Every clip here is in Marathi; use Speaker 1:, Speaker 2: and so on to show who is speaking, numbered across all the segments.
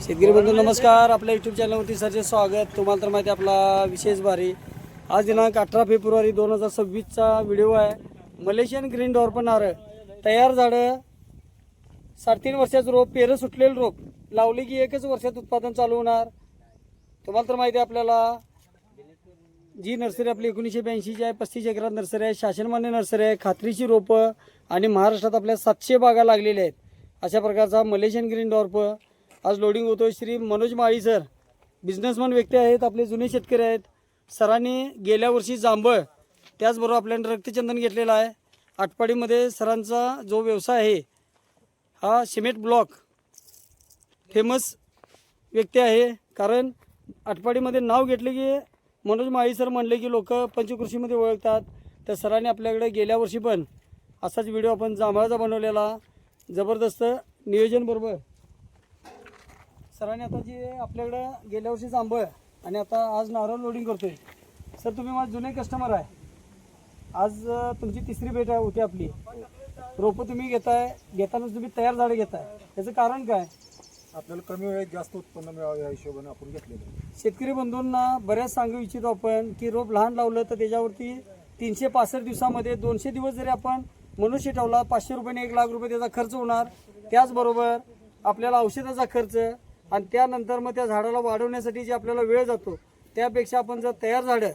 Speaker 1: शेतकरी बंधू नमस्कार. आपल्या यूट्यूब चॅनलवरती सरचे स्वागत. तुम्हाला तर माहिती आपला विशेष भारी आज दिनांक 18 फेब्रुवारी 2026चा व्हिडिओ आहे. मलेशियन ग्रीन डॉर्फ नारळ तयार झाडं 3.5 वर्षाचं रोप, पेरं सुटलेलं रोप लावले की 1च वर्षात उत्पादन चालू होणार. तुम्हाला तर माहिती आहे आपल्याला जी नर्सरी आपली 1982ची आहे, 35 एकरात नर्सरी आहे, शासनमान्य नर्सरी आहे, खात्रीची रोपं आणि महाराष्ट्रात आपल्या 700 बागा लागलेल्या आहेत. अशा प्रकारचा मलेशियन ग्रीन डॉर्फ आज लोडिंग होतो. श्री मनोज माळी सर बिझनेसमॅन व्यक्ती आहेत, आपले जुने शेतकरी आहेत. सरांनी गेल्या वर्षी जांभळ त्याचबरोबर आपल्याला रक्तचंदन घेतलेलं आहे. आटपाडीमध्ये सरांचा जो व्यवसाय आहे हा सिमेंट ब्लॉक फेमस व्यक्ती आहे. कारण आटपाडीमध्ये नाव घेतले की मनोज माळी सर म्हणले की लोक पंचकृषीमध्ये ओळखतात. तर सरांनी आपल्याकडे गेल्या वर्षी पण असाच व्हिडिओ आपण जांभळाचा बनवलेला जबरदस्त नियोजन बरोबर. सरांनी आता जे आपल्याकडं गेल्या वर्षी जांभळ आणि आता आज नारळ लोडिंग करतोय. सर तुम्ही माझे जुने कस्टमर आहे. आज तुमची तिसरी भेट होती आपली. रोपं तुम्ही घेताना तुम्ही तयार झाडं घेताय, त्याचं कारण काय?
Speaker 2: आपल्याला कमी वेळेत जास्त उत्पन्न मिळावं या हिशोबाने आपण घेतलेलं आहे.
Speaker 1: शेतकरी बंधूंना बऱ्याच सांगू इच्छितो आपण की रोप लहान लावलं तर त्याच्यावरती 365 दिवसामध्ये 200 दिवस जरी आपण मनुष्य ठेवला 500 रुपयाने 1 लाख रुपये त्याचा खर्च होणार. त्याचबरोबर आपल्याला औषधाचा खर्च आणि त्यानंतर मग त्या झाडाला वाढवण्यासाठी जे आपल्याला वेळ जातो त्यापेक्षा आपण जर तयार झाडं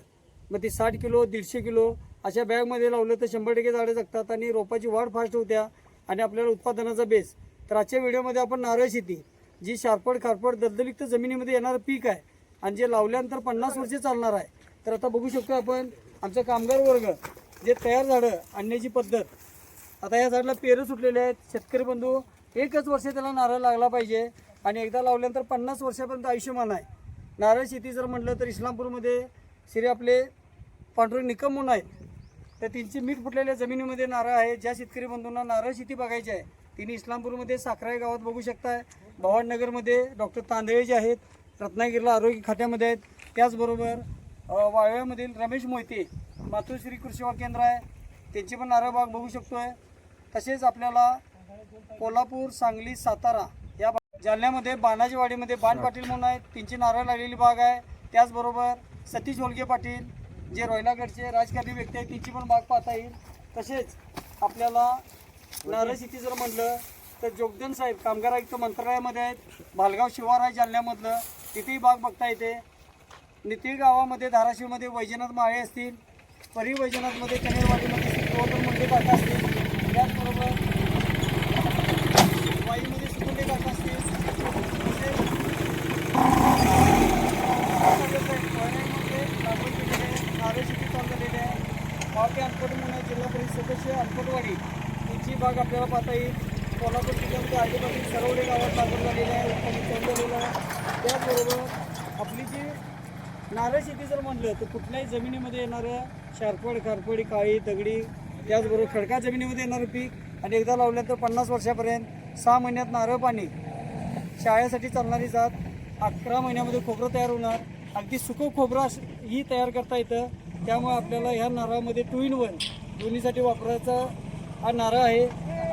Speaker 1: मग ती 60 किलो 150 किलो अशा बॅगमध्ये लावलं तर 100% झाडं जगतात आणि रोपाची वाढ फास्ट होत्या आणि आपल्याला उत्पादनाचा बेस. तर आजच्या व्हिडिओमध्ये आपण नारळ शेती जी शारपड खारपड दलदलित जमिनीमध्ये येणारं पीक आहे आणि जे लावल्यानंतर 50 वर्षे चालणार आहे. तर आता बघू शकतो आपण आमचा कामगार वर्ग जे तयार झाडं आणण्याची पद्धत. आता या झाडाला पेरं सुटलेले आहेत. शेतकरी बंधू 1च वर्ष त्याला नारळ लागला पाहिजे आणि एकदा लावल्यानंतर 50 वर्षापर्यंत आयुष्यमान आहे. नारळ शेती जर म्हटलं तर इस्लामपूरमध्ये श्री आपले पांडुरंग निकम म्हणून आहेत. तर त्यांची मीठ फुटलेल्या जमिनीमध्ये नारळ आहे. ज्या शेतकरी बंधूंना नारळ शेती बघायची आहे तिने इस्लामपूरमध्ये साखराई गावात बघू शकताय. भवाननगरमध्ये डॉक्टर तांदळे जे आहेत, रत्नागिरीला आरोग्य खात्यामध्ये आहेत. त्याचबरोबर वाळव्यामधील रमेश मोहिते मातोश्री कृषी केंद्र आहे, त्यांची पण नारळ बाग बघू शकतोय. तसेच आपल्याला कोल्हापूर, सांगली, सातारा या जालन्यामध्ये बाणाजीवाडीमध्ये बाण पाटील म्हणून आहेत, त्यांची नारळ लागलेली बाग आहे. त्याचबरोबर सतीश होलगे पाटील जे रोयलागडचे राजकारणी व्यक्ती आहेत त्यांची पण बाग पाहता येईल. तसेच आपल्याला नारळ शेती जर म्हटलं तर जोगदन साहेब कामगार आयुक्त मंत्रालयामध्ये आहेत. भालगाव शिवार आहे जालन्यामधलं, तिथेही बाग बघता येते. नितीळ गावामध्ये धाराशिवमध्ये वैजनाथ माळे असतील, परी वैजनाथमध्ये कनेरवाडीमध्ये गोवर्धन मुंडे काका असतील, त्याचबरोबर वाईमध्ये सुकुंडे काका असतील. नारळ शेती चालू झालेली आहे. बाकी अनपट म्हणून जिल्हा परिषद सदस्य अनपटवाडी यांची बाग आपल्याला पाहता येईल. कोल्हापूर जिल्ह्यामध्ये आजूबाजू सरवडे गावात लागवड झालेली आहे, उत्पन्न चालू झालेलं आहे. त्याचबरोबर आपली जी नारळ शेती जर म्हणलं तर कुठल्याही जमिनीमध्ये येणारं शारपड खारपडी काळी दगडी त्याचबरोबर खडका जमिनीमध्ये येणारं पीक आणि एकदा लावल्यानंतर 50 वर्षापर्यंत 6 महिन्यात नारळ पाणी शाळेसाठी चालणारी जात 11 महिन्यामध्ये खोबरं तयार होणार. अगदी सुकं खोबरं ही तयार करता येतं. त्यामुळे आपल्याला ह्या नारळामध्ये 2 in 1 दोन्हीसाठी वापरायचा हा नारळ आहे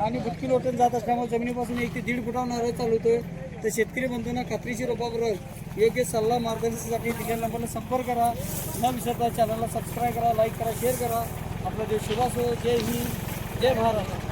Speaker 1: आणि बुटकी लोटून जात असल्यामुळे जमिनीपासून 1 ते 1.5 फुटावर नारळ चालवतोय. तर शेतकरी बंधूंना खात्रीशीर रोपाबरोबर योग्य सल्ला मार्गदर्शनासाठी दिलेल्या नंबरला संपर्क करा. न विसरता चॅनलला सबस्क्राईब करा, लाईक करा, शेअर करा. आपला देश शुभ असो. जय हिंद, जय महाराष्ट्र.